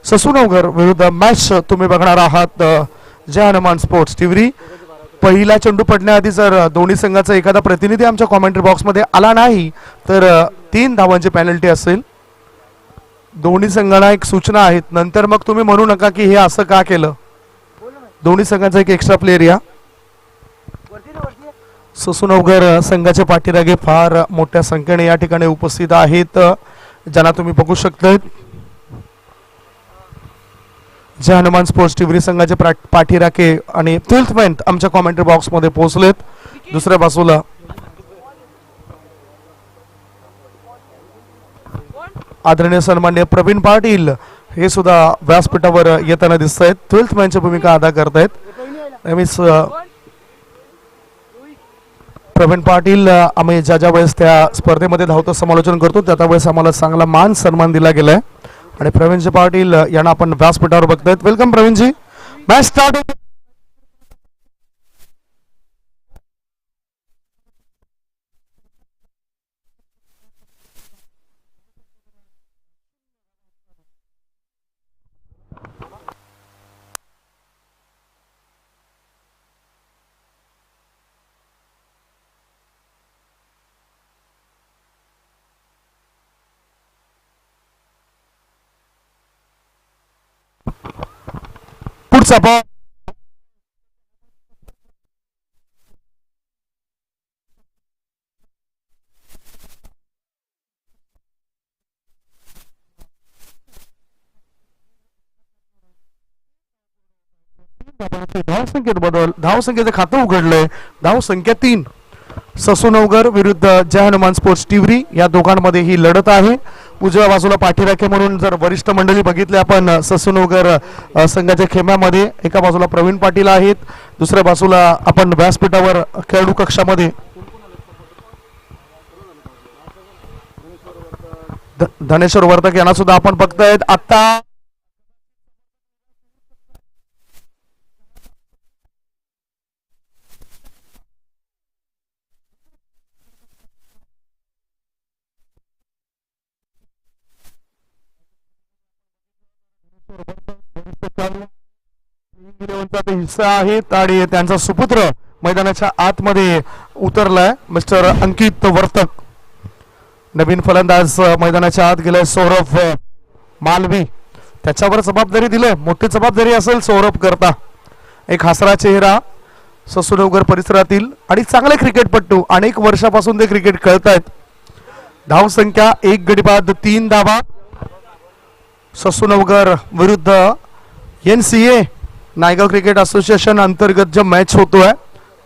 ससूनगर विरुद्ध मॅच तुम्ही बघणार आहात जय हनुमान स्पोर्ट्स टीव्ही। पहिला चेंडू पडण्याआधी जर दोन्ही संघाचा एखादा प्रतिनिधी आमच्या कॉमेंट्री बॉक्समध्ये आला नाही तर 3 धावांची पेनल्टी असेल। दोन्ही संघांना एक सूचना आहेत, नंतर मग तुम्ही म्हणू नका की हे असं का केलं। दोन्ही संघांचा एक एक्स्ट्रा प्लेयर या। ससूनगर संघाचे पाठीरागे फार मोठ्या संख्येने या ठिकाणी उपस्थित आहेत, ज्यांना तुम्ही बघू शकता। जय हनुमान स्पोर्ट्स टीव्ही संघाचे पाठीराखे आणि फिल्थमेंट आमच्या कॉमेंट्री बॉक्स मध्ये पोहोचलेत। दुसऱ्या बाजूला आदरणीय सन्माननीय प्रवीण पाटील हे सुद्धा व्यासपीठावर येताना दिसत आहेत, फिल्थमॅनची भूमिका अदा करत आहेत। नेहमीच प्रवीण पाटील आम्ही ज्या वेळेस त्या स्पर्धेमध्ये धावतं समालोचन करतो त्या वेळेस आम्हाला चांगला मान सन्मान दिला गेलाय आणि प्रवीणजी पाटील यांना आपण व्यासपीठावर बघतायत। वेलकम प्रवीणजी। मॅच स्टार्ट पुढचा बॉल धावसंख्येत बदल, धावसंख्येचे खातं उघडलंय। धावसंख्या 3 ससूनगर विरुद्ध जय हनुमान स्पोर्ट्स टीव्ही या दोघांमध्ये ही लढत आहे। उजव्या बाजूला पाठीराखे म्हणून जर वरिष्ठ मंडळी बघितले आपण ससूनगर संघाच्या खेम्यामध्ये, एका बाजूला प्रवीण पाटील आहेत, दुसऱ्या बाजूला आपण व्यासपीठावर खेळाडू कक्षामध्ये धनेश्वर वर्तक यांना सुद्धा आपण बघतायत। आता हिस्सा आहेत आणि त्यांचा सुपुत्र मैदानाच्या आतमध्ये उतरलाय, मिस्टर अंकित वर्तक। नवीन फलंदाज मैदानाच्या आत गेलाय सौरभ मालवी, त्याच्यावर जबाबदारी दिले, मोठी जबाबदारी असेल सौरभ करता। एक हसरा चेहरा ससूनगर परिसरातील आणि चांगले क्रिकेटपटू, अनेक वर्षापासून ते क्रिकेट खेळतायत। धावसंख्या 1 गडी बाद 3 धावा। ससूनगर विरुद्ध NCA नायगाव क्रिकेट असोसिएशन अंतर्गत जो मॅच होतोय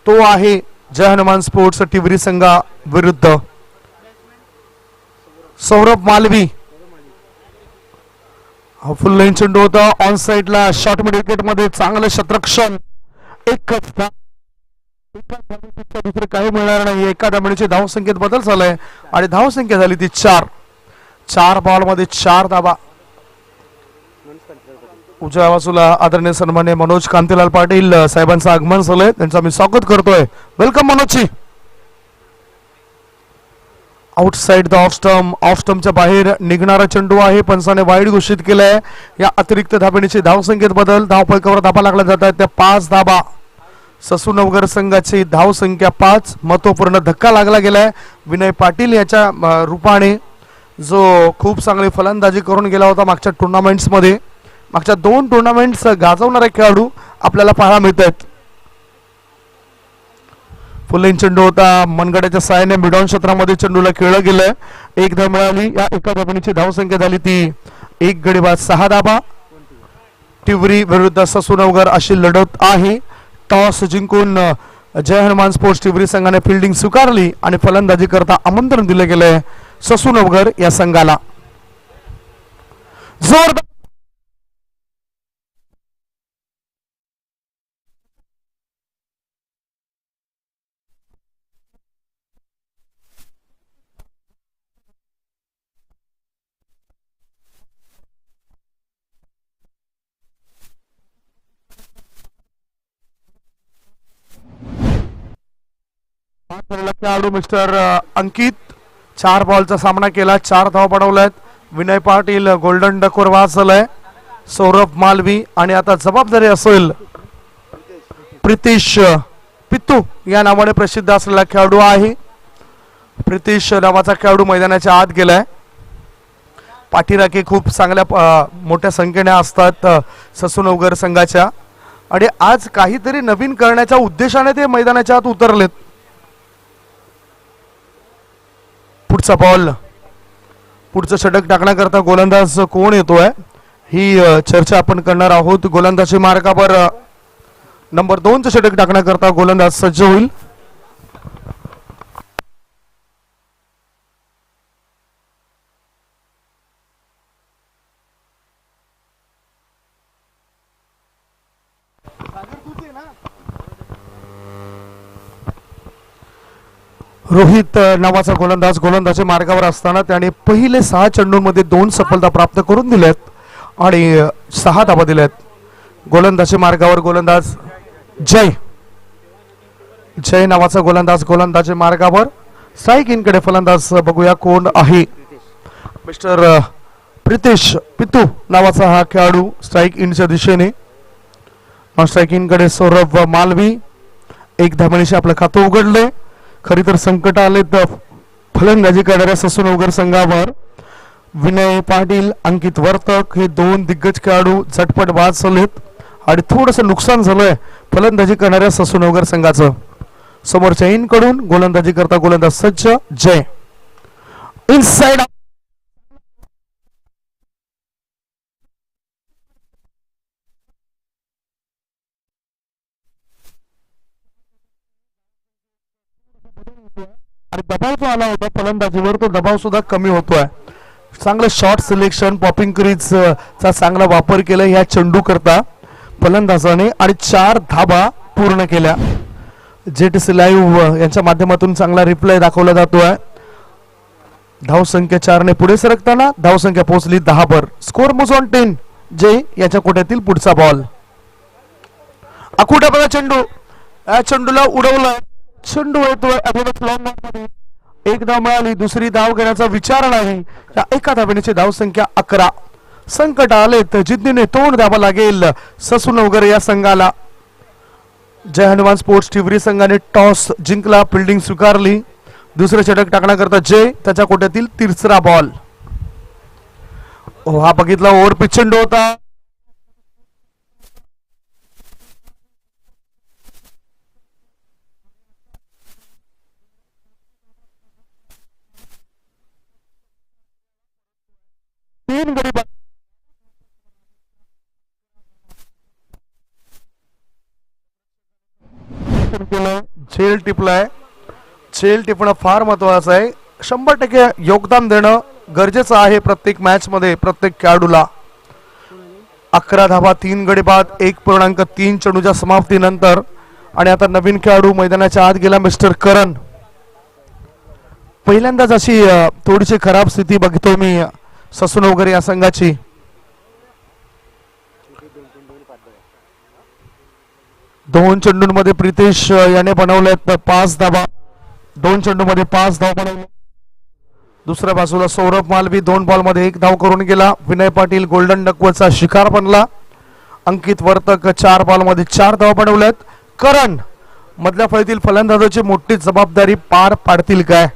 तो आहे जय हनुमान स्पोर्ट्स टीव्ही संघा विरुद्ध सौरभ मालवी। फुल लाईन चेंडू होता ऑन साइडला, शॉर्ट मिड विकेट मध्ये चांगलं क्षेत्ररक्षण। दुसरे काही मिळणार नाही, एका धावेची धावसंख्येत बदल झालाय आणि धावसंख्या झाली ती 4 बॉल मध्ये 4 धावा। उजव्या बाजूला आदरणीय सन्माननीय मनोज कांतीलाल पाटील साहेबांचं आगमन झालंय, त्यांचं मी स्वागत करतोय। Welcome Manojji. Outside the of स्टंपच्या बाहेर निघणारा चेंडू आहे, पंचाने वाईड घोषित केलाय। या अतिरिक्त धाबेची धावसंख्येत बदल, धावफलकावर धाबा लागला जात आहेत त्या 5 धाबा। ससूनगर संघाची धावसंख्या 5, महत्वपूर्ण धक्का लागला गेलाय विनय पाटील याच्या रूपाने, जो खूप चांगली फलंदाजी करून गेला होता मागच्या टुर्नामेंट्स मध्ये। मागच्या 2 टुर्नामेंट्स गाजवणारे खेळाडू आपल्याला पाहायला मिळत आहेत। फुल लाईन चेंडू होता, मनगड्याच्या साहाय्याने मिडॉन क्षेत्रामध्ये चेंडूला खेळलं गेलंय, 1 धाव मिळाली। या एका धावेची धावसंख्या झाली ती 1 गडी बाद 6 धावा। टिवरी विरुद्ध ससूनगर अशी लढत आहे। टॉस जिंकून जय हनुमान स्पोर्ट्स टीव्ही संघाने फिल्डिंग स्वीकारली आणि फलंदाजी करता आमंत्रण दिले गेले ससूनगर या संघाला। जोरदार खेळाडू मिस्टर अंकित 4 बॉलचा सामना केला, 4 धावा पडवल्यात। विनय पाटील गोल्डन डकवर वाचलाय सौरभ मालवी आणि आता जबाबदारी असेल प्रितेश पित्तू या नावाने प्रसिद्ध असलेला खेळाडू आहे. प्रितेश नावाचा खेळाडू मैदानाच्या आत गेलाय. पाठीराखे खूप चांगल्या मोठ्या संख्येने असतात ससूनवगर संघाच्या आणि आज काहीतरी नवीन करण्याच्या उद्देशाने ते मैदानाच्या आत उतरलेत. पुढचा बॉल, पुढचं षटक टाकण्याकरता गोलंदाज कोण येतोय ही चर्चा आपण करणार आहोत. गोलंदाजी मार्गावर नंबर 2चं षटक टाकण्याकरता गोलंदाज सज्ज होईल. रोहित नावाचा गोलंदाज गोलंदाजी मार्गावर असताना त्याने पहिले 6 चेंडूंमध्ये 2 सफलता प्राप्त करून दिल्यात आणि 6 धावा दिल्यात. गोलंदाजी मार्गावर गोलंदाज जय नावाचा गोलंदाज गोलंदाजी मार्गावर. स्ट्राईक इनकडे फलंदाज बघूया कोण आहे. मिस्टर प्रितेश पित्तू नावाचा हा खेळाडू स्ट्राईक इनच्या दिशेने. स्ट्राईक इनकडे सौरभ मालवी. 1 धावेशी आपलं खातं उघडलंय. खरी तर संकट आले तर फलंदाजी करणाऱ्या ससूनवगर संघावर. विनय पाटील, अंकित वर्तक हे 2 दिग्गज खेळाडू झटपट बाद झालेत आणि थोडंसं नुकसान झालंय फलंदाजी करणाऱ्या ससूनवगर संघाचं. समोरच्या इनकडून गोलंदाजी करता गोलंदाज सज्ज जय. इनसाइड आणि दबाव जो आला होता फलंदाजीवर तो दबाव सुद्धा कमी होतोय. चांगलं शॉर्ट सिलेक्शन, पॉपिंग क्रीज चा चांगला वापर केला ह्या चेंडू करता फलंदाजाने आणि 4 धाबा पूर्ण केल्या. जेटीसी लाईव्ह यांच्या माध्यमातून चांगला रिप्लाय दाखवला जातोय. धावसंख्या 4 ने पुढे सरकताना धावसंख्या पोहोचली 10 वर. स्कोर मोज ऑन 10. जे याच्या कोट्यातील पुढचा बॉल. आकुटापणा चेंडू, या चेंडूला उडवला. चेंडू येतोय मध्ये. 1 धाव मिळाली. दुसरी धाव घेण्याचा विचार नाही. या एका धावेची धावसंख्या 11. संकट आले तर जिद्दीने तोंड द्यावं लागेल ससूनवगर या संघाला. जय हनुमान स्पोर्ट्स टिवरी संघाने टॉस जिंकला, फिल्डिंग स्वीकारली. दुसरं षटक टाकण्याकरता जय त्याच्या कोट्यातील 3रा बॉल. हा बघितला ओव्हर पिच चेंडू होता. झेल टिपलाय. झेल टिपणं फार महत्वाचं आहे. 100% योगदान देणं गरजेचं आहे प्रत्येक मॅच मध्ये प्रत्येक खेळाडूला. 11 धावा, 3 गडी बाद, 1.3 चेंडूच्या समाप्तीनंतर. आणि आता नवीन खेळाडू मैदानाच्या आत गेला मिस्टर करण. पहिल्यांदाच अशी थोडीशी खराब स्थिती बघतो मी ससूनवगर या संघाची. दोन चेंडूंमध्ये प्रितेश याने बनवलेत 5 धावा. 2 चेंडूमध्ये 5 धाव बनवले. दुसऱ्या बाजूला सौरभ मालवी 2 बॉलमध्ये 1 धाव करून गेला. विनय पाटील गोल्डन डकवरचा शिकार बनला. अंकित वर्तक 4 बॉलमध्ये 4 धाव बनवल्यात. करण मधल्या फळीतील फलंदाजाची मोठी जबाबदारी पार पाडतील काय?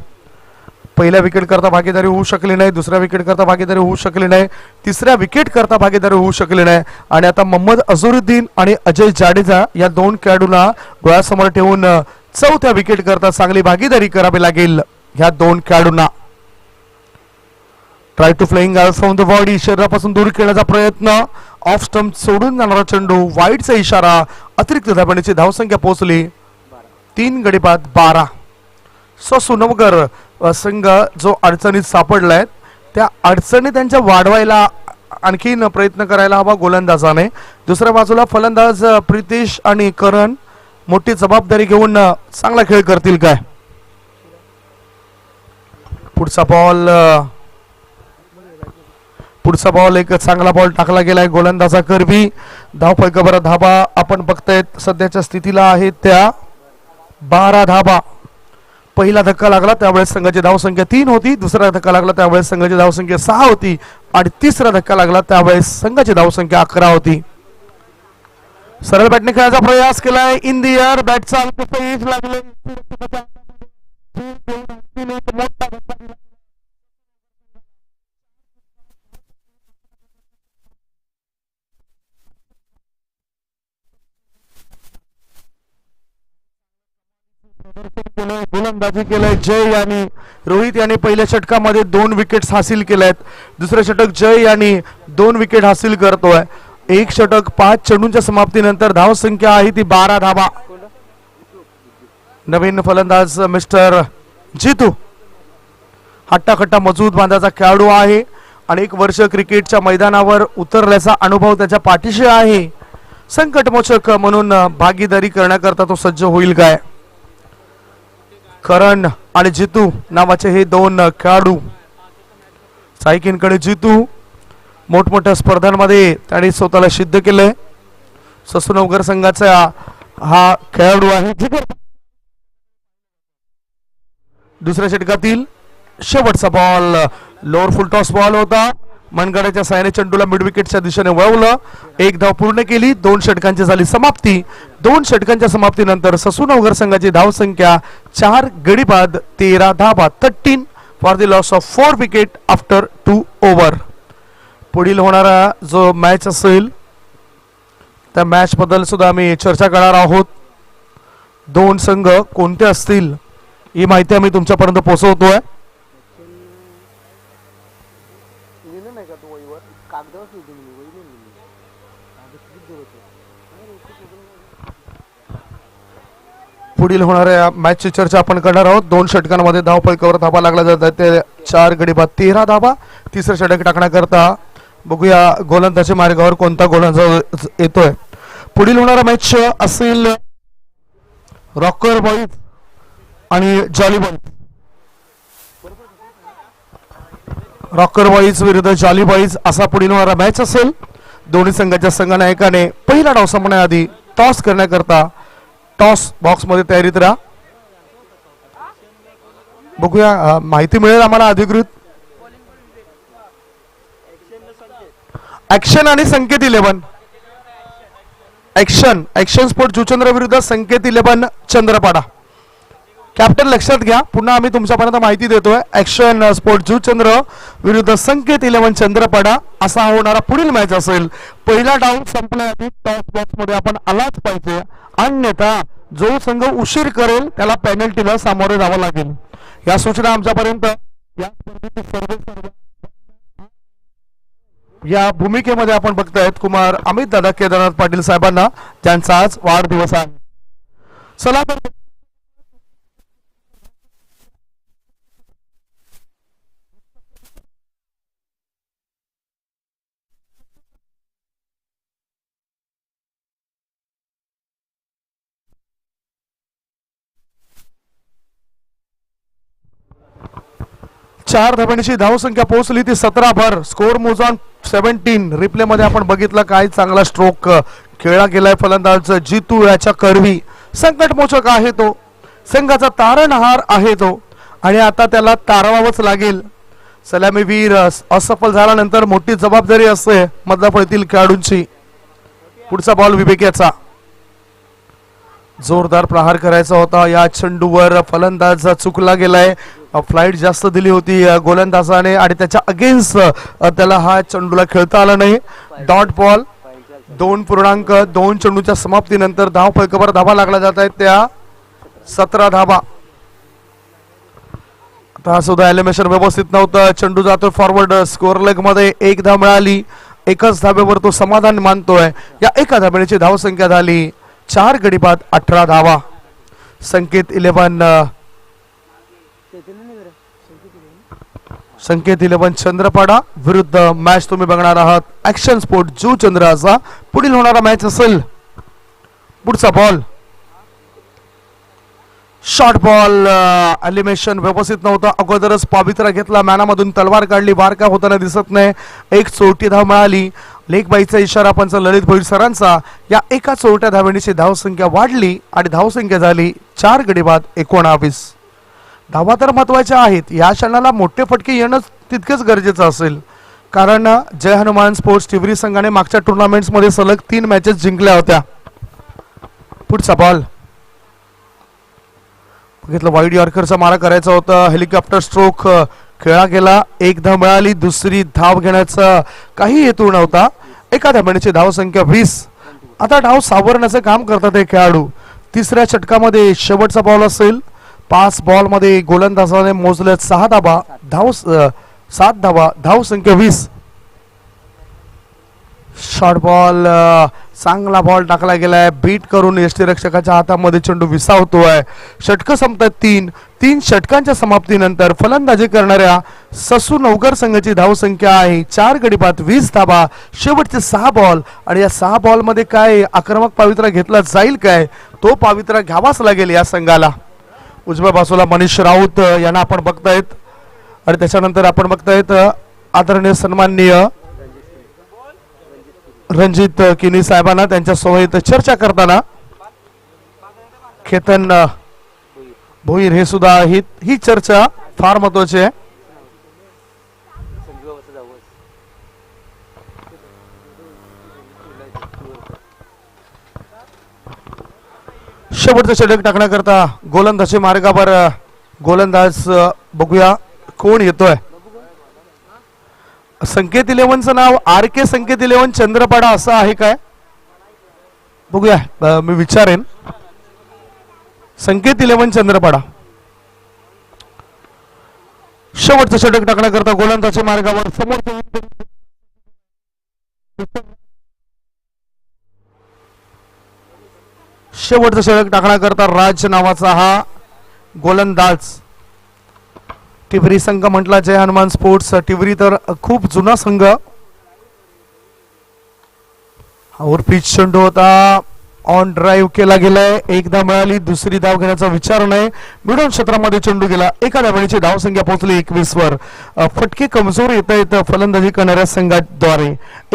पहिल्या विकेट करता भागीदारी होऊ शकली नाही. दुसऱ्या विकेट करता भागीदारी होऊ शकली नाही. तिसऱ्या विकेट करता भागीदारी होऊ शकली नाही. आणि आता मोहम्मद अझरुद्दीन आणि अजय जाडेजा या 2 खेळाडूंना डोळ्यासमोर ठेवून चौथ्या विकेट करता चांगली भागीदारी करावी लागेल ह्या 2 खेळाडूंना. Try to flying from the body, शरीरापासून दूर खेळण्याचा प्रयत्न. ऑफ स्टंप सोडून जाणारा चेंडू, वाईडचा इशारा. अतिरिक्त धावण्याची धावसंख्या पोहोचली 3 गडी बाद 12. ससूनवगर संघ जो अडचणीत सापडलाय त्या अडचणी त्यांच्या वाढवायला आणखीन प्रयत्न करायला हवा गोलंदाजाने. दुसऱ्या बाजूला फलंदाज प्रितेश आणि करण मोठी जबाबदारी घेऊन चांगला खेळ करतील काय? पुढचा बॉल एक चांगला बॉल टाकला गेलाय. गोलंदाजा करवी. धावफलकावर धाबा आपण बघतायत सध्याच्या स्थितीला आहेत त्या 12 धाबा. पहिला धक्का लागला त्यावेळेस संघाची धावसंख्या 3 होती. दुसरा धक्का लागला त्यावेळेस संघाची धावसंख्या 6 होती. आणि तिसरा धक्का लागला त्यावेळेस संघाची धावसंख्या 11 होती. सरळ बॅटने खेळायचा प्रयास केलाय इन दी एअर बॅटचा लागले गोलंदाजी केलंय जय यांनी. रोहित यांनी पहिल्या षटकामध्ये 2 विकेट्स हासिल केल्यात. दुसरे षटक जय यांनी 2 विकेट हासिल करतोय. एक षटक 5 चेंडूंच्या समाप्तीनंतर धावसंख्या आहे ती 12 धावा. नवीन फलंदाज मिस्टर जितू हट्टाखट्टा मजबूत बांधाचा खेळाडू आहे. अनेक वर्ष क्रिकेटच्या मैदानावर उतरल्याचा अनुभव त्याच्या पाठीशी आहे. संकटमोचक म्हणून भागीदारी करण्याकरता तो सज्ज होईल काय? करण आणि जितू नावाचे हे 2 खेळाडू. सायकिनकडे जितू मोठमोठ्या स्पर्धांमध्ये त्याने स्वतःला सिद्ध केलंय. ससूनगर संघाचा हा खेळाडू आहे. दुसऱ्या षटकातील शेवटचा बॉल लोअर फुल टॉस बॉल होता. मनगडाच्या साहाय्याने चेंडूला मिड विकेटच्या दिशेने वळवलं. 1 धाव पूर्ण केली. 2 षटकांची झाली समाप्ती. 2 षटकांच्या समाप्तीनंतर ससूनगर संघाची धावसंख्या 4 गडी बाद 13 धावा 13 for the loss of 4 wicket after 2 over. पुढील होणारा जो मॅच असेल त्या मॅच बद्दल सुद्धा आम्ही चर्चा करणार आहोत. 2 संघ कोणते असतील ही माहिती आम्ही तुमच्यापर्यंत पोहोचवतोय. पुढील होणाऱ्या मॅचची चर्चा आपण करणार आहोत. 2 षटकांमध्ये धावफलकावर धावा लागला जातात ते 4 गडी बाद 13 धावा. तिसरं षटक टाकण्याकरता बघूया गोलंदाजी मार्गावर कोणता गोलंदाज येतोय. पुढील होणारा मॅच असेल रॉकर बॉईज आणि जॉली बॉईज. रॉकर बॉईज विरुद्ध जॉली बॉईज असा पुढील होणारा मॅच असेल. दोन्ही संघाच्या संघनायकाने पहिला डाव संपण्याआधी टॉस करण्याकरता टॉस बॉक्स मध्ये तयारीत राहा. बघूया माहिती मिळेल आम्हाला अधिकृत. ऍक्शन आणि संकेत 11. ऍक्शन स्पोर्ट जुचंद्र विरुद्ध संकेत 11 चंद्रपाडा. कॅप्टन लक्षात घ्या, पुन्हा आम्ही तुमच्यापर्यंत माहिती देतोय. ऍक्शन स्पोर्ट जुचंद्र विरुद्ध संकेत 11 चंद्रपाडा असा होणारा पुढील मॅच असेल. पहिला डाव संपण्याआधी टॉस बॉक्स मध्ये आपण आलाच पाहिजे, अन्यथा जो संघ उशीर करेल त्याला पेनल्टीला सामोरे जावं लागेल. या सूचना आमच्यापर्यंत या स्पर्धेचे सर्व या भूमिकेमध्ये आपण बघतायत कुमार अमित दादा केदारनाथ पाटील साहेबांना, ज्यांचा आज वाढदिवस आहे. चला तर चार धाब्यांची धावसंख्या पोहोचली ती 17 भर. स्कोर मोज ऑन 17. रिप्ले मध्ये आपण बघितलं काय चांगला स्ट्रोक खेळला गेलाय फलंदाज जितू याच्या करवी. संकटमोचक आहे तो, संघाचा तारणहार आहे तो आणि आता त्याला तारवावंच लागेल. सलामीवीर असफल झाल्यानंतर मोठी जबाबदारी असते मधल्या फळीतील खेळाडूंची. पुढचा बॉल विवेक्याचा. जोरदार प्रहार करायचा होता या चेंडूवर, फलंदाज चुकला गेलाय. फ्लाइट जास्त दिली होती गोलंदाजाने आणि त्याच्या अगेन्स्ट त्याला हा चेंडूला खेळता आला नाही. Dot ball. 2.2 चेंडूच्या समाप्तीनंतर धाव फलकावर धावा लागला जात आहेत त्या 17 धावा. आता सुद्धा एलिमिनेशन व्यवस्थित नव्हतं. चेंडू जातोय फॉरवर्ड स्कोर लेग मध्ये. 1 धाव मिळाली. एकच धाब्यावर तो समाधान मानतोय. या एका धाब्याची धावसंख्या झाली 4 गडी बाद 18 धावा. संकेत 11 चंद्रपाडा विरुद्ध मॅच तुम्ही बघणार आहात ऍक्शन स्पोर्ट जू चंद्राचा. पुढील होणारा मॅच असेल. पुढचा बॉल शॉर्ट बॉल. एलिमिनेशन व्यवस्थित नव्हतं. अगोदरच पवित्रा घेतला, मॅनामधून तलवार काढली. बारका होताना दिसत नाही. एक चोरटी धाव मिळाली. लेग बाईचा इशारा पंच ललित भोईर सरांचा. या एका चोरट्या धावणीची धावसंख्या वाढली आणि धावसंख्या झाली 4 गडी बाद 19. धावा तर महत्वाच्या आहेत. या क्षणाला मोठे फटके येणं तितकेच गरजेचं असेल. कारण जय हनुमान स्पोर्ट्स टिवरी संघाने मागच्या टुर्नामेंट्स मध्ये सलग 3 मॅचेस जिंकल्या होत्या. पुढचा बॉल बघितलं, वाईड यॉर्करचा मारा करायचा होता, हेलिकॉप्टर स्ट्रोक खेळला गेला, एक धाव मिळाली, दुसरी धाव घेण्याचा काही हेतू नव्हता. एका धावेची धाव संख्या 20. आता धाव सावरण्याचं काम करतात हे खेळाडू. तिसऱ्या षटकामध्ये शेवटचा बॉल असेल. 5 बॉल मध्ये गोलंदाजाने मोजले 6 धावा, 7 धावा, धाव संख्या 20. शॉर्ट बॉल, चांगला बॉल टाकला गेलाय, बीट करून यष्टीरक्षकाच्या हातामध्ये चेंडू विसावतोय. षटक संपतात 3 षटकांच्या समाप्तीनंतर फलंदाजी करणाऱ्या ससू नवकर संघाची धाव संख्या आहे 4 गडी बाद 20 धावा. शेवटचे 6 बॉल आणि या 6 बॉल मध्ये काय आक्रमक पावित्रा घेतला जाईल काय, तो पावित्रा घ्यावाच लागेल या संघाला. उजव्या बाजूला मनीष राऊत यांना आपण बघतायत आणि त्याच्यानंतर आपण बघतायत आदरणीय सन्माननीय रणजित किनी साहेबांना त्यांच्या सोबत चर्चा करताना. केतन भोईर हे सुद्धा ही चर्चा फार महत्वाची आहे. शेवटचं षटक टाकण्याकरता गोलंदाजी मार्गावर गोलंदाज बघूया कोण येतोय. संकेत 11चं नाव RK संकेत 11 चंद्रपाडा असं आहे काय, बघूया मी विचारेन. संकेत 11 चंद्रपाडा. शेवटचं षटक टाकण्याकरता गोलंदाजी मार्गावर समोर शेवटचं षटक टाकण्याकरता राज नावाचा हा गोलंदाज. टिवरी संघ म्हटला जय हनुमान स्पोर्ट्स टिवरी तर खूप जुना संघ. और पिच चेंडू होता, ऑन ड्राईव्ह केला गेलाय, एकदा मिळाली, दुसरी धाव घेण्याचा विचार नाही. मिडॉन क्षेत्रामध्ये चेंडू गेला, एका धावेची धाव संख्या पोहोचली 21 वर. फटके कमजोर येत आहेत फलंदाजी करणाऱ्या संघाद्वारे.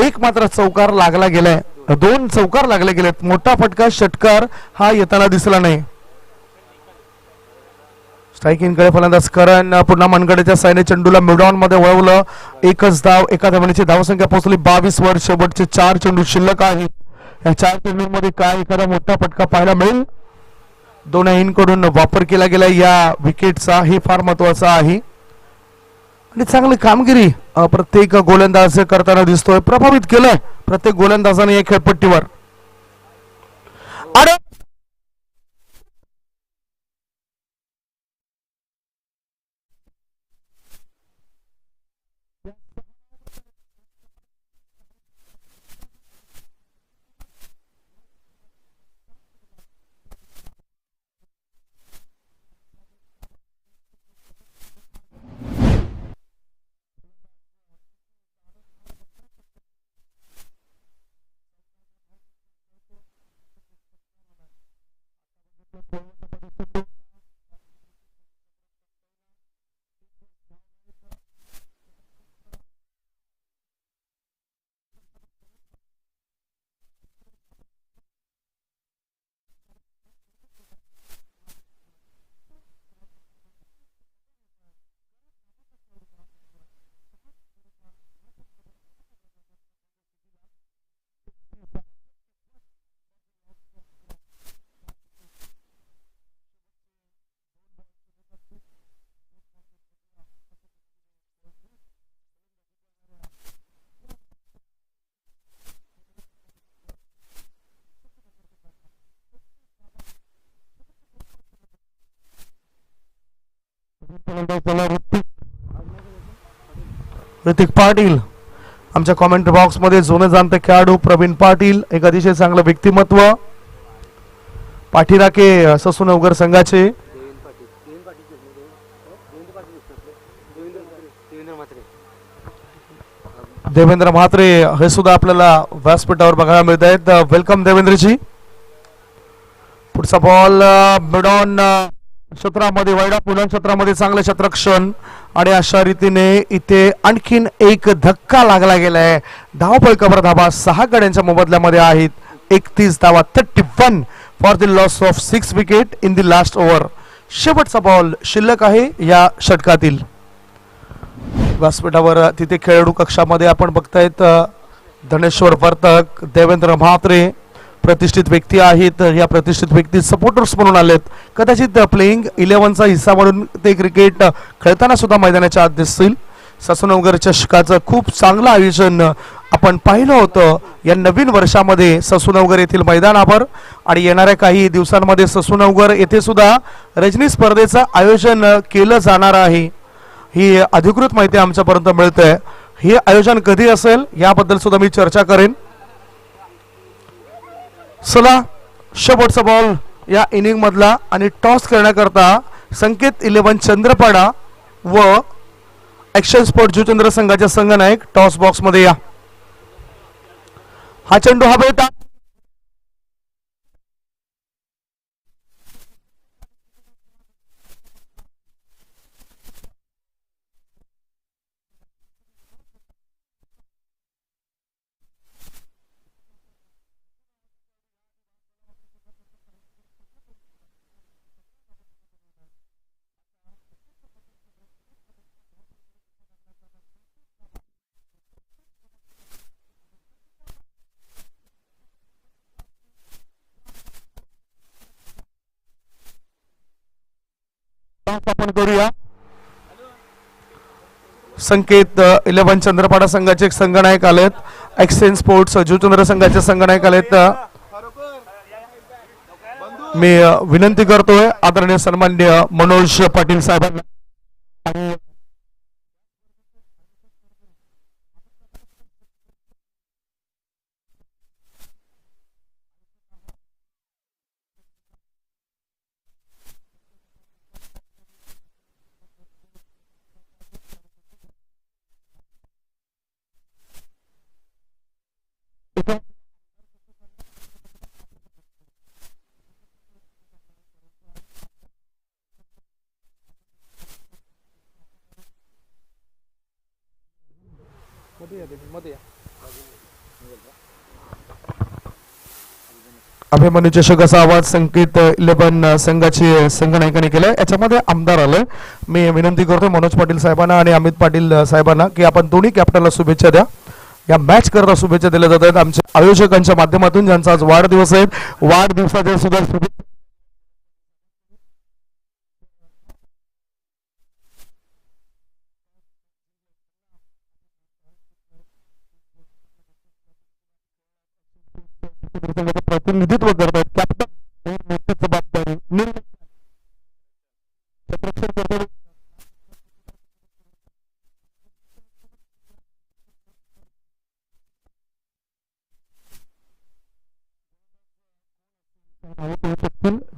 एक मात्र चौकार लागला गेलाय, 2 चौकार लागले गेलेत. मोठा फटका षटकार हा येताना दिसला नाही. स्ट्रायकिंग कडे फलंदाज करण पुन्हा मनगडेच्या साईने चेंडूला मिडॉन मध्ये वळवलं. एकच धाव, एका धावेची धाव संख्या पोहोचली 22 वर. शेवटचे 4 चेंडू शिल्लक आहेत. या 4 चेंडूंमध्ये काय एखादा मोठा फटका पाहायला मिळेल. दोन्हीकडून वापर केला गेला या विकेटचा, हे फार महत्वाचा आहे. आणि चांगली कामगिरी प्रत्येक गोलंदाज करताना दिसतोय. प्रभावित केलंय प्रत्येक गोलंदाजाने या खेळपट्टीवर. अरे ऋतिक पाटील आमच्या कॉमेंट बॉक्स मध्ये जुने जाणते खेळाडू प्रवीण पाटील, एक अतिशय चांगलं व्यक्तिमत्व. पाठीराखे ससूनवगर संघाचे देवेंद्र म्हात्रे हे सुद्धा आपल्याला व्यासपीठावर बघायला मिळत आहेत. वेलकम देवेंद्रजी. पुढचा बॉल मिडॉन क्षेत्रामध्ये, वाईडा पुलन क्षेत्रामध्ये चांगले क्षेत्ररक्षण आणि अशा रीतीने इथे आणखीन एक धक्का लागला गेलाय. धावफलकावर धावा 6 गड्यांच्या मोबदल्यामध्ये आहेत. 31 धावा, 31 for the loss of 6 wicket in the last over. शेवटचा बॉल शिल्लक आहे या षटकातील. व्यासपीठावर तिथे खेळाडू कक्षामध्ये आपण बघतायत धनेश्वर वर्तक, देवेंद्र म्हात्रे प्रतिष्ठित व्यक्ती आहेत. या प्रतिष्ठित व्यक्ती सपोर्टर्स म्हणून आलेत. कदाचित प्लेइंग 11चा हिस्सा म्हणून ते क्रिकेट खेळताना सुद्धा मैदानाच्या आत दिसतील. ससूनगर चषकाचं खूप चांगलं आयोजन आपण पाहिलं होतं या नवीन वर्षामध्ये ससूनगर येथील मैदानावर. आणि येणाऱ्या काही दिवसांमध्ये ससूनगर येथे सुद्धा रजनी स्पर्धेचं आयोजन केलं जाणार आहे. ही अधिकृत माहिती आमच्यापर्यंत मिळते. हे आयोजन कधी असेल याबद्दल सुद्धा मी चर्चा करेन. चला शेवटचा बॉल या इनिंग मधला आणि टॉस करण्याकरता संकेत 11 चंद्रपाडा व ॲक्शन स्पोर्ट जुचंद्र संघाच्या संघनायक टॉस बॉक्स मध्ये या. हा चेंडू हवेत आपण करूया. संकेत 11 चंद्रपाडा संघाचे संघनायक आलेत. ॲक्शन स्पोर्ट्स जुचंद्र संघाचे संघनायक आलेत. मी विनंती करतोय आदरणीय सन्माननीय मनोज पाटील साहेबांना अभिमन्यू चषक असा आवाज संकेत 11 संघाचे संघनायकाने केलाय. याच्यामध्ये आमदार आलंय. मी विनंती करतो मनोज पाटील साहेबांना आणि अमित पाटील साहेबांना की आपण दोन्ही कॅप्टनला शुभेच्छा द्या. या मॅच करता शुभेच्छा दिल्या जात आहेत आमच्या आयोजकांच्या माध्यमातून ज्यांचा आज वाढदिवस आहे. वाढदिवसाच्या सुद्धा शुभेच्छा. प्रतिनिधित्व करतात कॅप्टन जबाबदारी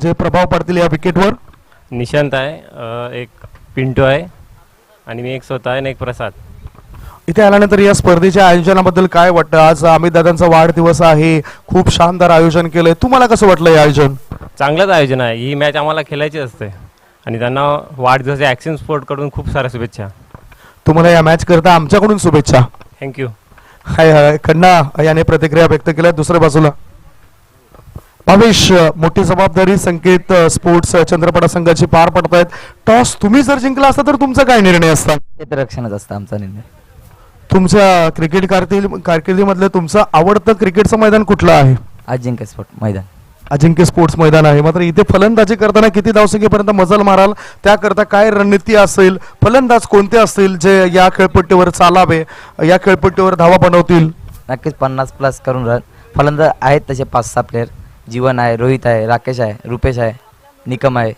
जे प्रभाव पडतील या विकेटवर. निशांत आहे, एक पिंटू आहे आणि मी एक स्वतः आहे आणि एक प्रसाद. इथे आल्यानंतर या स्पर्धेच्या आयोजनाबद्दल काय वाटतं? आज अमित दादांचा वाढदिवस आहे, खूप शानदार आयोजन केलंय. तुम्हाला कसं वाटलं हे आयोजन? चांगलंच आयोजन आहे. ही मॅच आम्हाला खेळायची असते आणि त्यांना वाढदिवसाच्या ॲक्शन स्पोर्टकडून खूप साऱ्या शुभेच्छा. तुम्हाला या मॅच करता आमच्याकडून शुभेच्छा. थँक्यू. हाय हाय खन्ना याने प्रतिक्रिया व्यक्त केल्या. दुसऱ्या बाजूला भावेश, मोठी जबाबदारी संकेत स्पोर्ट्स चंद्रपाडा संघाची पार पडतायत. टॉस तुम्ही जर जिंकला असता तर तुमचा काय निर्णय असता? क्षेत्ररक्षणच असतं आमचा निर्णय. तुमच्या क्रिकेट कारकिर्दीमधलं तुमचं आवडतं क्रिकेटचं मैदान कुठलं आहे? अजिंक्य स्पोर्ट मैदान. अजिंक्य स्पोर्ट्स मैदान आहे. मात्र इथे फलंदाजी करताना किती धावसंख्येपर्यंत मजल माराल? त्याकरता काय रणनीती असेल? फलंदाज कोणते असतील जे या खेळपट्टीवर चालावे, या खेळपट्टीवर धावा बनवतील? नक्कीच 50+ करून राहत. फलंदाज आहेत तसे 5-6 प्लेयर. जीवन आहे, रोहित आहे, राकेश आहे, रुपेश आहे, निकम आहे.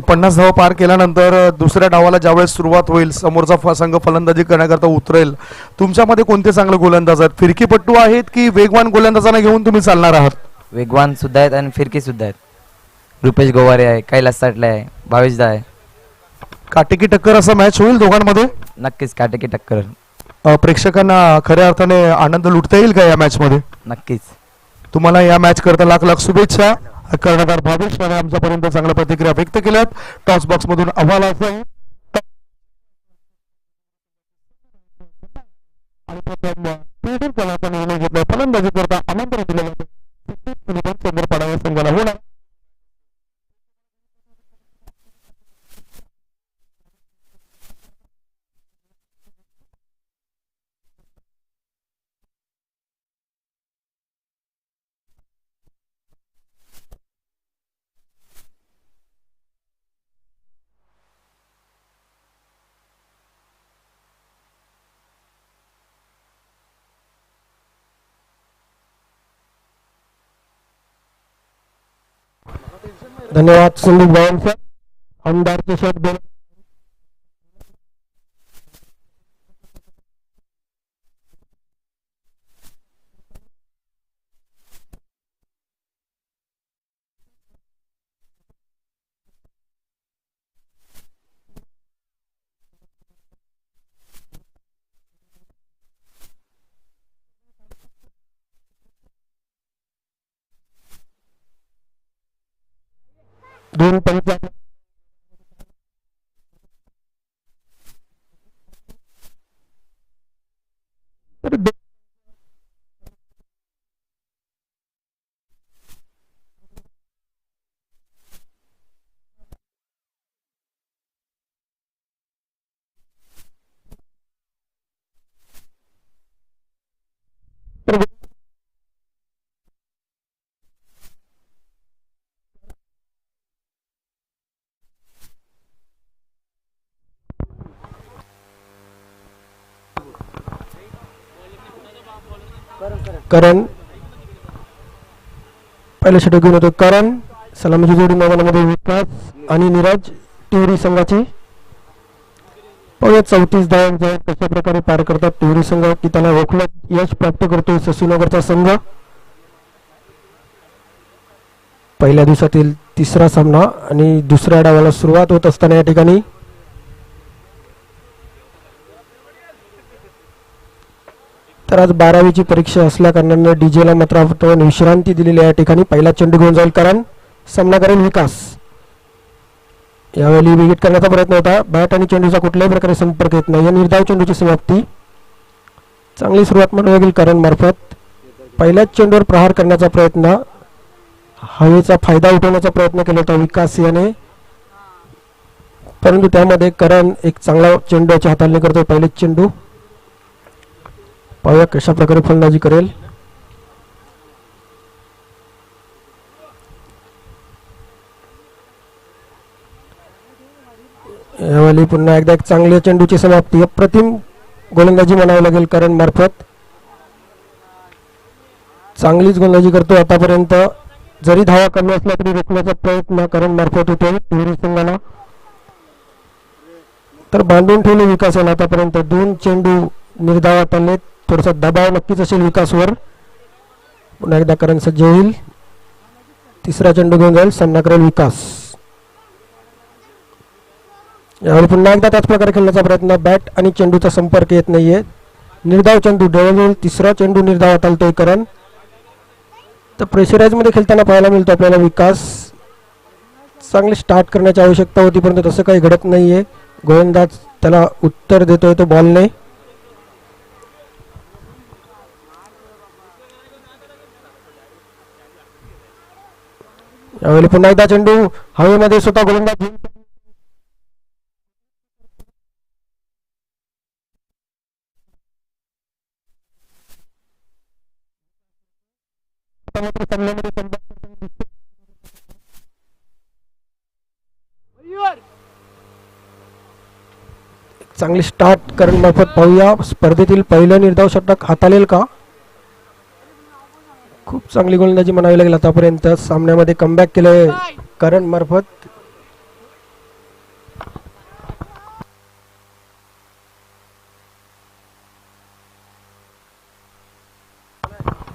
50 धावा पार केल्यानंतर दुसऱ्या डावाला ज्यावेळेस सुरुवात होईल, समोरचा संघ फलंदाजी करण्याकरता उतरेल, तुमच्यामध्ये कोणते चांगले गोलंदाज आहेत? फिरकीपट्टू आहेत की वेगवान गोलंदाजांना घेऊन तुम्ही चालणार आहात? वेगवान सुद्धा आहेत आणि फिरकी सुद्धा आहेत. रुपेश गोवारे आहे, कैलास साटले आहे, भावेशदा आहे. काटेकी टक्कर असं मॅच होईल दोघांमध्ये? नक्कीच काटेकी टक्कर. प्रेक्षकांना खऱ्या अर्थाने आनंद लुटता येईल का या मॅच मध्ये? नक्कीच. तुम्हाला या मॅच करता लाख लाख शुभेच्छा. कर्णधार भावेश याने आमच्यापर्यंत चांगल्या प्रतिक्रिया व्यक्त केल्यात. टॉस बॉक्स मधून अहवाल आहे फलंदाजी करता आमंत्रण दिलं जातं चंद्रपाडा या संघाला होणार. धन्यवाद संदीप गावांचा. आमदारचे शब्द. दोन पंच. करण पहिल्या षटक घेऊन होतो. करण सलामीची जोडी मैदानामध्ये विकास आणि नीरज टिवरी संघाची. पाहूया 34 धावांच्या कशा प्रकारे पार करतात टिवरी संघ की त्याला रोखण्यात यश प्राप्त करतोय ससूनगरचा संघ. पहिल्या दिवसातील तिसरा सामना आणि दुसऱ्या डावाला सुरुवात होत असताना या ठिकाणी तर आज 12वीची परीक्षा असल्या कारणाने डीजेला मात्र विश्रांती दिलेली आहे. या ठिकाणी पहिला चेंडू घेऊन जाईल कारण सामना करेल विकास. यावेळी विकेट करण्याचा प्रयत्न होता. बॅट आणि चेंडूचा कुठल्याही प्रकारे संपर्क येत नाही. या निर्धाव चेंडूची समाप्ती. चांगली सुरुवात म्हणावी लागेल करण मार्फत. पहिल्याच चेंडूवर प्रहार करण्याचा प्रयत्न, हवेचा फायदा उठवण्याचा प्रयत्न केला होता विकास याने, परंतु त्यामध्ये करण एक चांगला चेंडूची हाताळणी करतोय. पहिलेच चेंडू पाहूया कशा प्रकारे फलंदाजी करेल. यावेळी पुन्हा एकदा एक चांगल्या चेंडूची समाप्ती. अप्रतिम गोलंदाजी म्हणावी लागेल करण मार्फत. चांगलीच गोलंदाजी करतो आतापर्यंत. जरी धावा कमी असला तरी रोखण्याचा प्रयत्न करण मार्फत होतो टिवरी संघाला. तर बांधून ठेवले विकास याला आतापर्यंत. 2 चेंडू निर्धावात आले. थोडासा दबाव नक्कीच असेल विकासवर. पुन्हा एकदा करण सज्ज होईल. तिसरा चेंडू घेऊन जाईल. सामना करेल विकास. यावेळी पुन्हा एकदा त्याच प्रकारे खेळण्याचा प्रयत्न. बॅट आणि चेंडूचा संपर्क येत नाहीये. निर्धाव चेंडू जवळजवळ तिसरा चेंडू निर्धावात आलतोय करण. तर प्रेशराईज मध्ये खेळताना पाहायला मिळतो आपल्याला विकास. चांगली स्टार्ट करण्याची आवश्यकता होती परंतु तसं काही घडत नाहीये. गोलंदाज त्याला उत्तर देतोय तो बॉलने. यावेळी पुन्हा एकदा चेंडू हवेमध्ये स्वतः गोलंदाज चांगली स्टार्ट करण मार्फत पाहूया स्पर्धेतील पहिलं निर्धाव षटक हाताळेल का. खूप चांगली गोलंदाजी म्हणावी लागेल आतापर्यंत. सामन्यामध्ये कमबॅक केलंय करण मार्फत.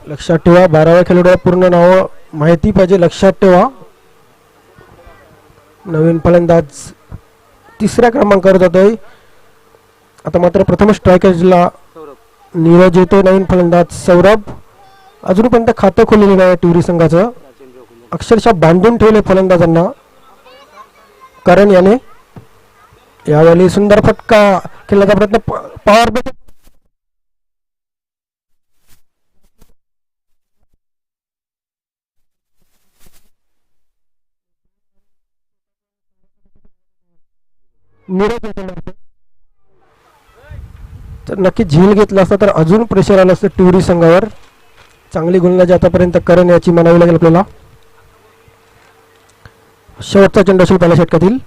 लक्षात ठेवा 12व्या खेळाडूला पूर्ण नाव माहिती पाहिजे. लक्षात ठेवा. नवीन फलंदाज तिसऱ्या क्रमांकावर जातोय. आता मात्र प्रथम स्ट्रायकर्सला नीरज येतोय. नवीन फलंदाज सौरभ. अजूनपर्यंत खातं खोललेलं नाही टिवरी संघाचं. अक्षरशः बांधून ठेवले फलंदाजांना करण याने. यावेळी सुंदर फटका खेळण्याचा प्रयत्न. पॉवर बॅट तर नक्की झील घेतला असता तर अजून प्रेशर आलं असतं टिवरी संघावर. चांगली गोलंदाजी आतापर्यंत करण याची म्हणावी लागेल आपल्याला. शेवटचा चेंडू असेल पहिल्या षटकातील.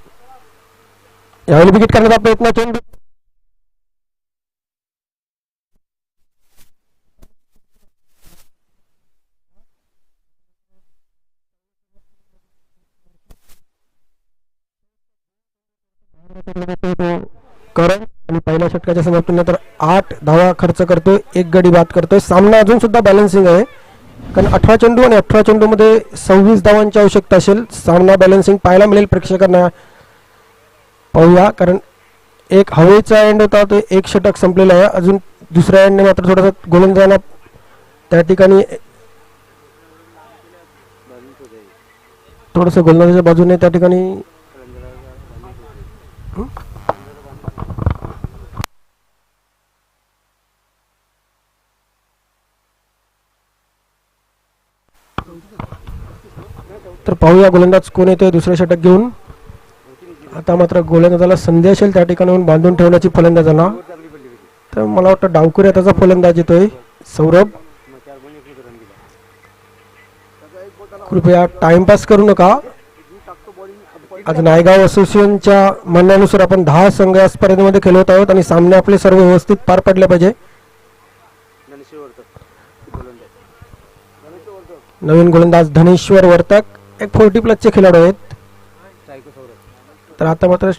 यावेळी विकेट करण्याचा प्रयत्न. चेंडू तो करण आणि पहिल्या षटकाच्या समाप्तीनंतर 8 धावा खर्च करतोय, 1 गडी बाद करतोय. सामना अजून सुद्धा बॅलन्सिंग आहे, कारण 18 चेंडू आणि 18 चेंडूमध्ये 26 धावांची आवश्यकता असेल. सामना बॅलन्सिंग पाहायला मिळेल प्रेक्षकांना. पाहूया, कारण एक हवेचा एंड होता, तो एक षटक संपलेला आहे. अजून दुसऱ्या एंडने मात्र थोडासा गोलंदाजांना त्या ठिकाणी थोडंसं गोलंदाजाच्या बाजूने त्या ठिकाणी तर पाहूया गोलंदाज कोण येतोय दुसरे षटक घेऊन. आता मात्र गोलंदाजाला संधी असेल त्या ठिकाणी बांधून ठेवण्याची फलंदाजांना. तर मला वाटतं डावकुऱ्या त्याचा फलंदाज येतोय सौरभ. कृपया टाइमपास करू नका. आज नायगाव असोसिएशनच्या म्हणण्यानुसार आपण 10 संघ या स्पर्धेमध्ये खेळत आहोत आणि सामने आपले सर्व व्यवस्थित पार पडले पाहिजे. नवीन गोलंदाज धनेश्वर वर्तक, एक 40+ चे खेळाडू आहेत. तर आता मात्र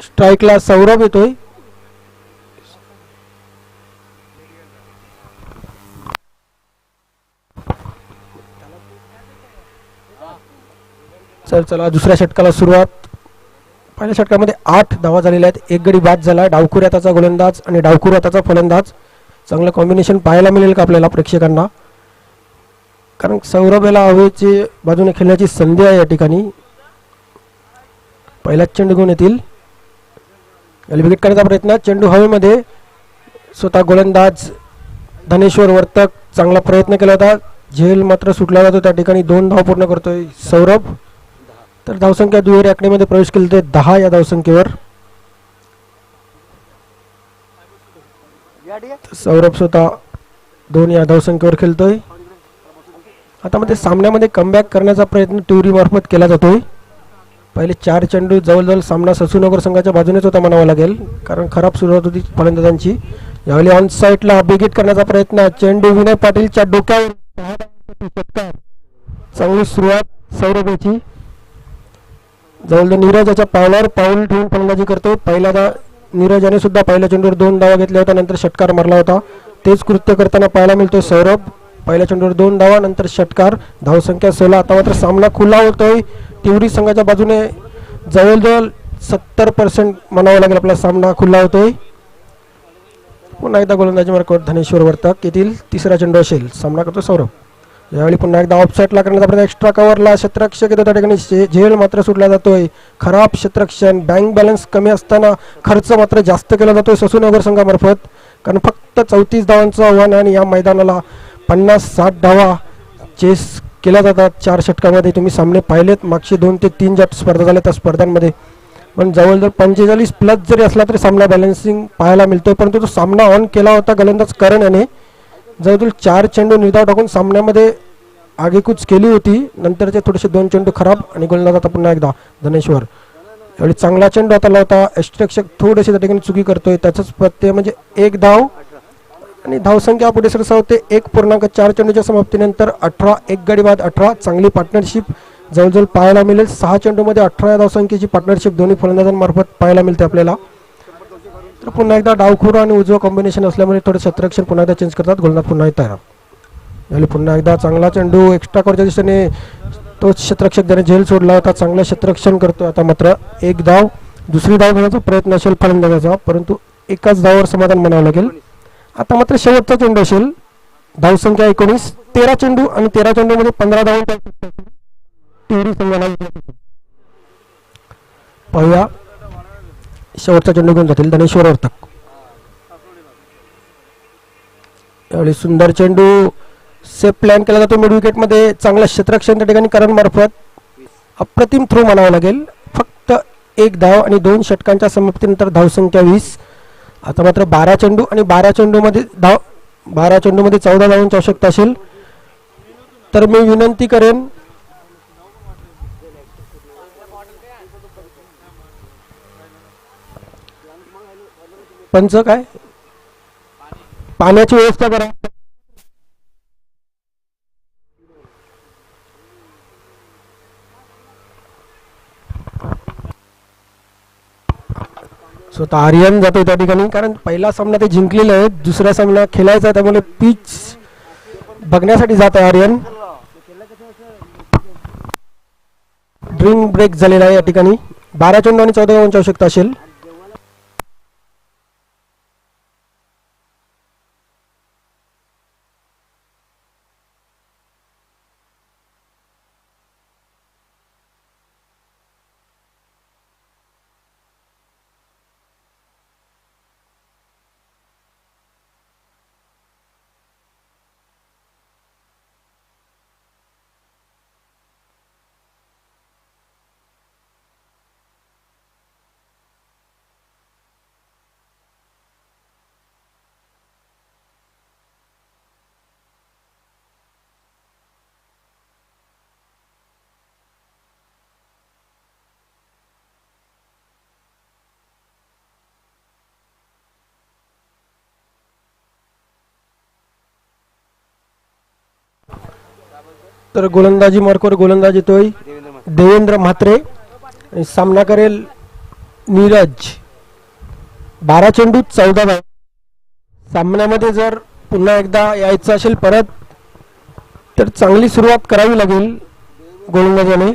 स्ट्राईकला सौरभ येतोय. चला दुसऱ्या षटकाला सुरुवात. पहिल्या षटकामध्ये 8 धावा झालेल्या आहेत, 1 गडी बाद झाला. डावखुऱ्या त्याचा गोलंदाज आणि डावखुऱ्या त्याचा फलंदाज. चांगलं कॉम्बिनेशन पाहायला मिळेल का आपल्याला प्रेक्षकांना, कारण सौरभ याला हवेची बाजूने खेळण्याची संधी आहे या ठिकाणी. पहिलाच चेंडू घेऊन येतील, विकेट करण्याचा प्रयत्न. चेंडू हवेमध्ये, स्वतः गोलंदाज धनेश्वर वर्तक चांगला प्रयत्न केला होता, झेल मात्र सुटला जातो. त्या ठिकाणी 2 धाव पूर्ण करतोय सौरभ. तर धावसंख्या दुहेरी आकड्यामध्ये प्रवेश केले ते 10 या धावसंख्येवर. सौरभ स्वतः 2 या धावसंख्येवर खेळतोय. आता मध्ये सामन्यामध्ये कमबॅक करण्याचा प्रयत्न टिवरी मार्फत केला जातोय. पहिले 4 चेंडू जवळजवळ सामना ससूनगर संघाच्या बाजूनेच होता म्हणावा लागेल, कारण खराब सुरुवात होती फलंदाजांची. यावेळी ऑन साईडला बिगिट करण्याचा प्रयत्न. चेंडू विनय पाटीलच्या डोक्यावर. चांगली सुरुवात सौरभ याची. जवळजवळ नीरज याच्या पावलावर पाऊल ठेवून फलंदाजी करतो. पहिल्यांदा नीरजाने सुद्धा पहिल्या चेंडूवर 2 धावा घेतल्या होत्या, नंतर षटकार मारला होता. तेच कृत्य करताना पाहायला मिळतोय सौरभ. पहिल्या चेंडूवर 2 धावा, नंतर षटकार, धावसंख्या 16. आता मात्र सामना खुला होतोय तिवरी संघाच्या बाजूने. जवळजवळ 70% म्हणावं लागेल आपला सामना खुला होतोय. पुन्हा एकदा गोलंदाजी मार्गावर धनेश्वर वर्तक येथील तिसरा चेंडू असेल. सामना करतो सौरभ. यावेळी पुन्हा एकदा ऑफसाईडला करण्याचा प्रयत्न. एक्स्ट्रा कव्हरला क्षेत्ररक्षक येतो, त्या ठिकाणी झेल मात्र सुटला जातोय. खराब क्षेत्ररक्षण. बँक बॅलन्स कमी असताना खर्च मात्र जास्त केला जातोय ससूनगर संघामार्फत, कारण फक्त 34 धावांचं आव्हान आणि या मैदानाला 50-60 धावा चेस केल्या जातात 4 षटकामध्ये. तुम्ही सामने पाहिलेत मागचे 2 ते 3 ज्या स्पर्धा झाल्या त्या स्पर्धांमध्ये, पण जवळजवळ 45+ जरी असला तरी सामना बॅलन्सिंग पाहायला मिळतोय. परंतु तो सामना ऑन केला होता गोलंदाज करण याने. जवळजवळ 4 चेंडू निर्धाव टाकून सामन्यामध्ये आगेकूच केली होती. नंतरचे थोडेसे 2 चेंडू खराब आणि गोलंदाज आता पुन्हा एकदा धनेश्वर. यावेळी चांगला चेंडू हाताला होता. यष्टिरक्षक थोडेसे त्या ठिकाणी चुकी करतोय. त्याचंच प्रत्यय म्हणजे 1 धाव आणि धावसंख्या पुढे सरसावते 1.4 चेंडूच्या समाप्तीनंतर 18. 1 गडी बाद 18. चांगली पार्टनरशिप जवळजवळ पाहायला मिळेल. 6 चेंडूमध्ये 18 या धावसंख्येची पार्टनरशिप दोन्ही फलंदाजांमार्फत पाहायला मिळते आपल्याला. तर पुन्हा एकदा डावखुरा आणि उजवा कॉम्बिनेशन असल्यामुळे थोडं क्षेत्ररक्षण पुन्हा एकदा चेंज करतात. गोलंदाज पुन्हा येत आहे. यावेळी पुन्हा एकदा चांगला चेंडू एक्स्ट्रा कव्हरच्या दिशेने. तो क्षेत्ररक्षक ज्याने झेल सोडला होता चांगलं क्षेत्ररक्षण करतो. आता मात्र 1 धाव. दुसरी धाव घेण्याचा प्रयत्न असेल फलंदाजाचा, परंतु एकाच धावावर समाधान म्हणावं लागेल. आता मात्र शेवटचा चेंडू असेल. धावसंख्या 19. 13 चेंडू आणि 13 चेंडूमध्ये 15 धावांची टिवरी संघाला. पाहूया शेवटचा चेंडू घेऊन जातील धनेश्वर वर्तक. यावेळी सुंदर चेंडू सेफ प्लॅन केला जातो मिड विकेटमध्ये. चांगलं क्षेत्ररक्षण त्या ठिकाणी करण मार्फत. अप्रतिम थ्रो म्हणावं लागेल. फक्त 1 धाव आणि 2 षटकांच्या समाप्तीनंतर धावसंख्या 20. आता मात्र 12 चेंडू आणि 12 चेंडूमध्ये 14 धावांची आवश्यकता असेल. तर मी विनंती करेन पंच काय पाण्याची व्यवस्था करा. स्वतः आर्यन जातोय त्या ठिकाणी, कारण पहिला सामना ते जिंकलेला आहे, दुसरा सामना खेळायचा आहे, त्यामुळे पिच बघण्यासाठी जात आहे आर्यन. ड्रिंक ब्रेक झालेला आहे या ठिकाणी. 12 चेंडू आणि 14 धावांची आवश्यकता असेल. तर गोलंदाजी मार्कवर गोलंदाज येतोय देवेंद्र म्हात्रे आणि सामना करेल नीरज. 12 चेंडू 14 धावा. सामन्यामध्ये जर पुन्हा एकदा यायचं असेल परत तर चांगली सुरुवात करावी लागेल गोलंदाजाने.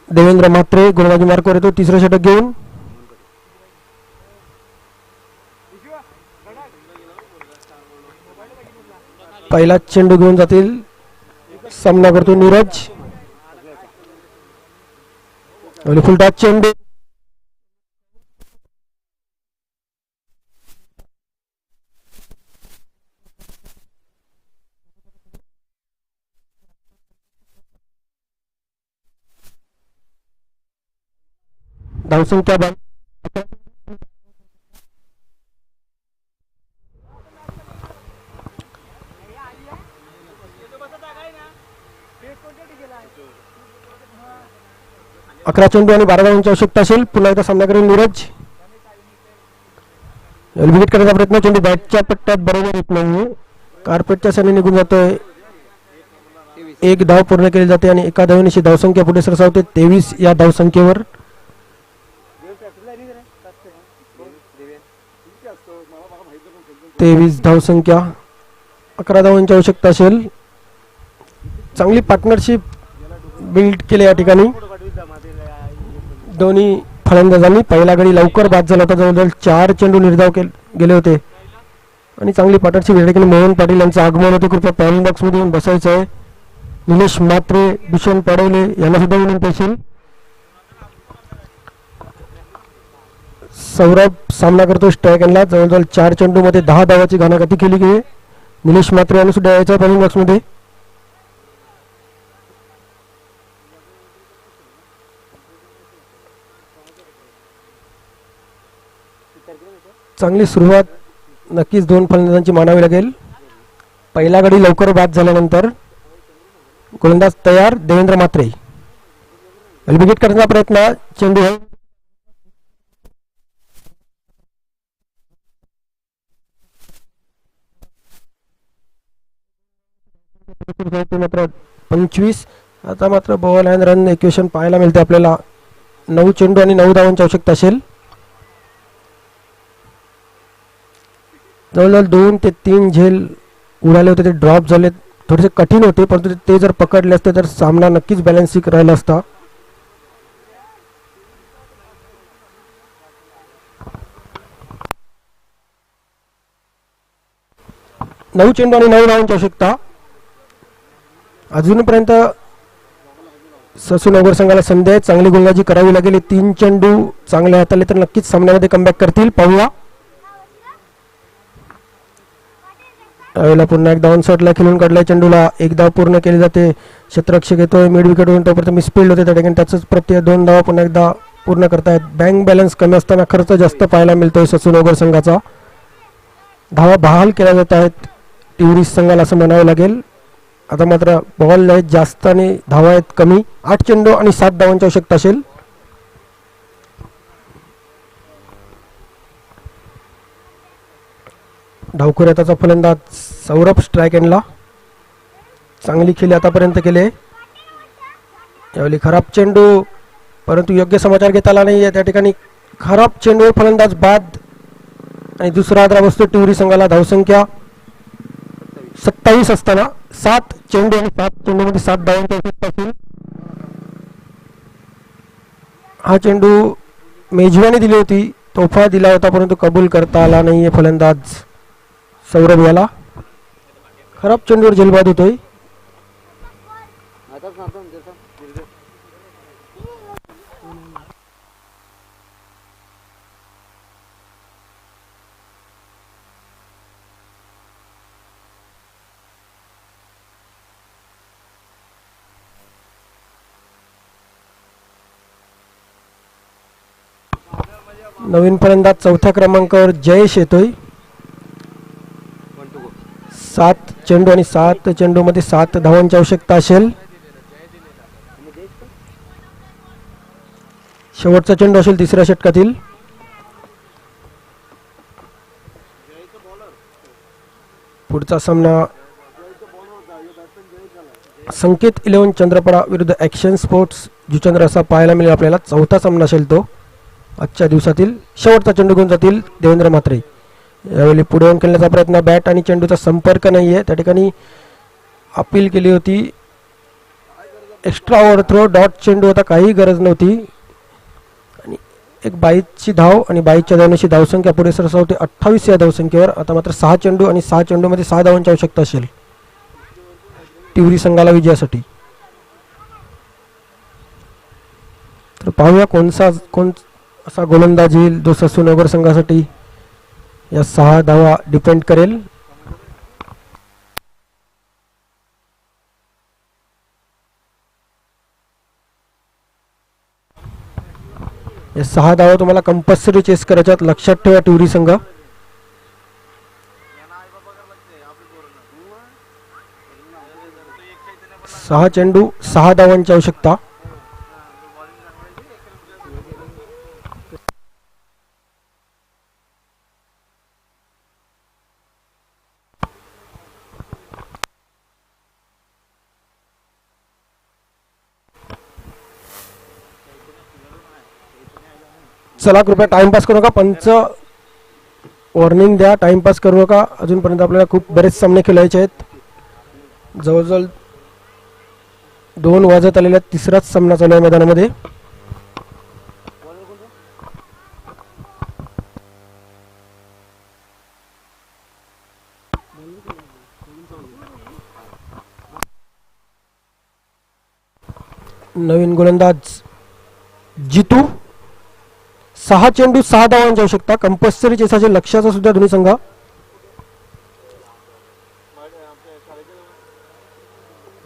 देवेंद्र म्हात्रे गोलंदाजी मार्कवर येतो तिसरं षटक घेऊन. पहिला चेंडू घेऊन जातील. सामना करतो नीरज. फुलटॉस चेंडू धावसंख्या 11 चेंडू आणि 12 धावांची आवश्यकता असेल. पुन्हा एकदा सामना करेल नीरज. विकेट करण्याचा प्रयत्न, चेंडू बॅटच्या पट्ट्यात बरोबर येत नाही, कार्पेटच्या साने निघून जातोय. एक धाव पूर्ण केली जाते आणि एका धावेनिशी धावसंख्या पुढे सरसावते 23 या धावसंख्येवर. तेवीस धावसंख्या, 11 धावांची आवश्यकता असेल. चांगली पार्टनरशिप बिल्ड केली या ठिकाणी दोन्ही फलंदाजांनी. पहिला गडी लवकर बाद झाला होता, जवळजवळ 4 चेंडू निर्धाव गेले होते आणि चांगली पार्टनरशिप या ठिकाणी. मोहन पाटील यांचं आगमन होते, कृपया पॅन बॉक्स मध्ये येऊन बसायचं आहे. निलेश म्हात्रे, भूषण पाडवले यांना सुद्धा विनंती असेल. सौरभ सामना करतो स्ट्राईक एंडला. जवळजवळ 4 चेंडू मध्ये 10 धावाची घाणाघाती केली गेली. निलेश म्हात्रे यांना सुद्धा यायचं पॅन बॉक्स मध्ये. चांगली सुरुवात नक्कीच दोन फलंदाजांची मानावी लागेल. पहिला गडी लवकर बाद झाल्यानंतर गोलंदाज तयार. देवेंद्र म्हात्रे विकेट करण्याचा प्रयत्न, चेंडू मात्र 25. आता मात्र बॉल अँड रन इक्वेशन पाहायला मिळते आपल्याला. 9 चेंडू आणि 9 धावांची आवश्यकता असेल. जवळजवळ 2 ते 3 झेल उडाले होते, ते ड्रॉप झाले, थोडेसे कठीण होते, परंतु ते जर पकडले असते तर सामना नक्कीच बॅलन्सिंग राहिला असता. नऊ चेंडू आणि 9 धावांची आवश्यकता. अजूनपर्यंत ससूनगर संघाला संधी आहे, चांगली गोलंदाजी करावी लागेल. 3 चेंडू चांगले हाताळले तर नक्कीच सामन्यामध्ये कमबॅक करतील. पाहूया. यावेळेला पुन्हा एक धावन शॉटला खेळून काढलाय. चेंडूला एक धाव पूर्ण केली जाते. क्षेत्ररक्षक येतोय मिड विकेट होऊन, तोपर्यंत मिसफिल्ड होते त्या ठिकाणी. त्याच प्रत्येक 2 धावा पुन्हा एकदा पूर्ण करतायत. बँक बॅलन्स कमी असताना खर्च जास्त पाहायला मिळतोय ससूनगर संघाचा. धावा बहाल केल्या जात आहेत टुरिस्ट संघाला असं म्हणावं लागेल. आता मात्र बॉल आहेत जास्त आणि धावा आहेत कमी. 8 चेंडू आणि 7 धावांची आवश्यकता असेल. डावखुऱ्या त्याचा फलंदाज सौरभ स्ट्राईक एंडला. चांगली खेळी आतापर्यंत केले. यावेळी खराब चेंडू परंतु योग्य समाचार घेता आला नाही आहे. त्या ठिकाणी खराब चेंडूवर फलंदाज बाद आणि दुसरा आदरा बसतो टिवरी संघाला. धावसंख्या 27 असताना 7 चेंडू आणि 7 चेंडूमध्ये 7 धावांची आवश्यकता असेल. हा चेंडू मेजवानी दिली होती, तोफा दिला होता, परंतु कबूल करता आला नाहीये फलंदाज सौरभ याला. खराब चेंडूवर झेलबाद होतोय. नवीन फलंदाज चौथ्या क्रमांकावर जयेश येतोय. 7 चेंडू आणि 7 चेंडूमध्ये 7 धावांची आवश्यकता असेल. शेवटचा चेंडू असेल तिसऱ्या षटकातील. पुढचा सामना संकेत 11 चंद्रपडा विरुद्ध ॲक्शन स्पोर्ट्स जुचंद्र असा पाहायला मिळेल आपल्याला. चौथा सामना असेल तो आजच्या दिवसातील. शेवटचा चेंडू घेऊन जातील देवेंद्र म्हात्रे. यावेळी पुढे येऊन खेळण्याचा प्रयत्न, बॅट आणि चेंडूचा संपर्क नाही आहे. त्या ठिकाणी अपील केली होती. एक्स्ट्रा ओव्हर थ्रो, डॉट चेंडू होता, काही गरज नव्हती. आणि एक 22ची धाव आणि 22च्या धावण्याची धावसंख्या पुढे सरसावते 28 या धावसंख्येवर. आता मात्र 6 चेंडू आणि 6 चेंडूमध्ये 6 धावांची आवश्यकता असेल टिवरी संघाला विजयासाठी. तर पाहूया कोण असा गोलंदाज येईल जो ससूनगर संघासाठी या 6 धावा डिपेंड करेल. या 6 धावा तुम्हाला कंपल्सरी चेस करायच्यात, लक्षात ठेवा टिवरी संघ. 6 चेंडू 6 धावांची आवश्यकता. चला कृपया टाइमपास करू नका. पंच वॉर्निंग द्या, टाइमपास करू नका. अजूनपर्यंत आपल्याला खूप बरेच सामने खेळायचे आहेत. जवळजवळ 2 वाजत आलेल्या तिसराच सामना चालू आहे मैदानामध्ये. नवीन गोलंदाज जितू. 6 चेंडू 6 धावांची आवश्यकता. कंपल्सरी चेसाचे लक्षाचा सुद्धा दोन्ही संघ.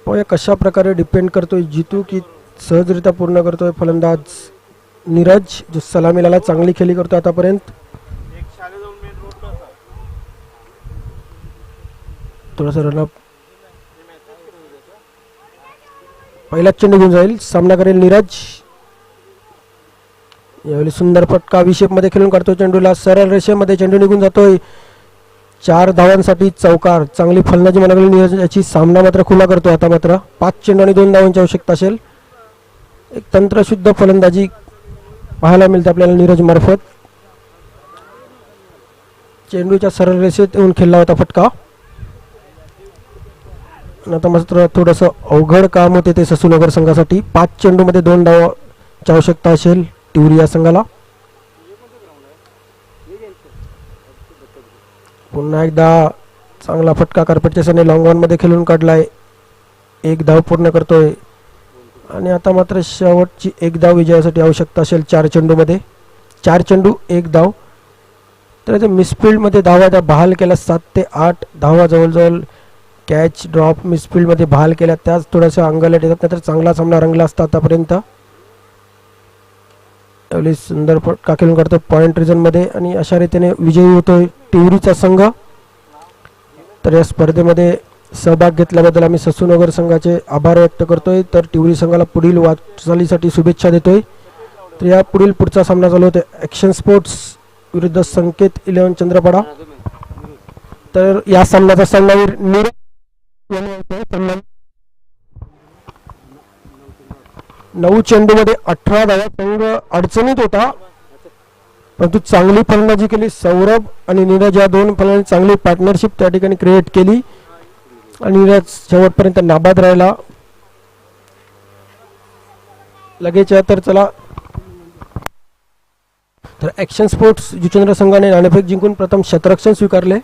पाहूया कशा प्रकारे डिपेंड करतोय जितू की सहजरित्या पूर्ण करतोय फलंदाज नीरज, जो सलामीला चांगली खेळी करतोय आतापर्यंत. थोडासा रनअप. पहिलाच चेंडू घेऊन जाईल, सामना करेल नीरज. यावेळी सुंदर फटका विशेप मध्ये खेळून काढतोय चेंडूला. सरळ रेषेमध्ये चेंडू निघून जातोय. 4 धावांसाठी चौकार. चांगली फलंदाजी म्हणाली नीरज याची. सामना मात्र खुला करतो. आता मात्र 5 चेंडू आणि 2 धावांची आवश्यकता असेल. एक तंत्रशुद्ध फलंदाजी पाहायला मिळते आपल्याला नीरज मार्फत. चेंडूच्या सरळ रेषेत येऊन खेळला होता फटका. आता मात्र थोडंसं अवघड काम होते ते ससूनगर संघासाठी. 5 चेंडूमध्ये 2 धावांची आवश्यकता असेल टिवरी या संघाला. पुन्हा एकदा चांगला फटका कार्पेटच्या सने लॉंग ऑन मध्ये खेळून काढलाय. 1 धाव पूर्ण करतोय आणि आता मात्र शेवटची 1 धाव विजयासाठी आवश्यकता असेल 4 चेंडूमध्ये. 4 चेंडू 1 धाव. तर मिसफिल्ड मध्ये धावा त्या बहाल केल्या. 7 ते 8 धावा जवळजवळ कॅच ड्रॉप मिसफिल्ड मध्ये बहाल केल्या. त्याच थोड्याशा अंगाला येतात, नाहीतर चांगला सामना रंगला असता आतापर्यंत. त्यावेळी सुंदर फटका खेळून काढतो पॉइंट रिजन मध्ये आणि अशा रीतीने विजयी होतोय टिवरीचा संघ. तर या स्पर्धेमध्ये सहभाग घेतल्याबद्दल आम्ही ससूनगर संघाचे आभार व्यक्त करतोय. तर टिवरी संघाला पुढील वाटचालीसाठी शुभेच्छा देतोय. तर या पुढचा सामना चालू होते ॲक्शन स्पोर्ट्स विरुद्ध संकेत 11 चंद्रपडा. तर या सामन्याचा सामनावीर नीरज 9 चेंडूमध्ये 18 धावा. संघ अडचणीत होता, परंतु चांगली फलंदाजी केली. सौरभ आणि नीरज या दोन फलंदाजांनी चांगली पार्टनरशिप त्या ठिकाणी क्रिएट केली आणि नीरज शेवटपर्यंत नाबाद राहिला. लगेच तर चला तर ॲक्शन स्पोर्ट्स जुचंद्र संघाने नाणेफेक जिंकून प्रथम शतरक्षण स्वीकारले.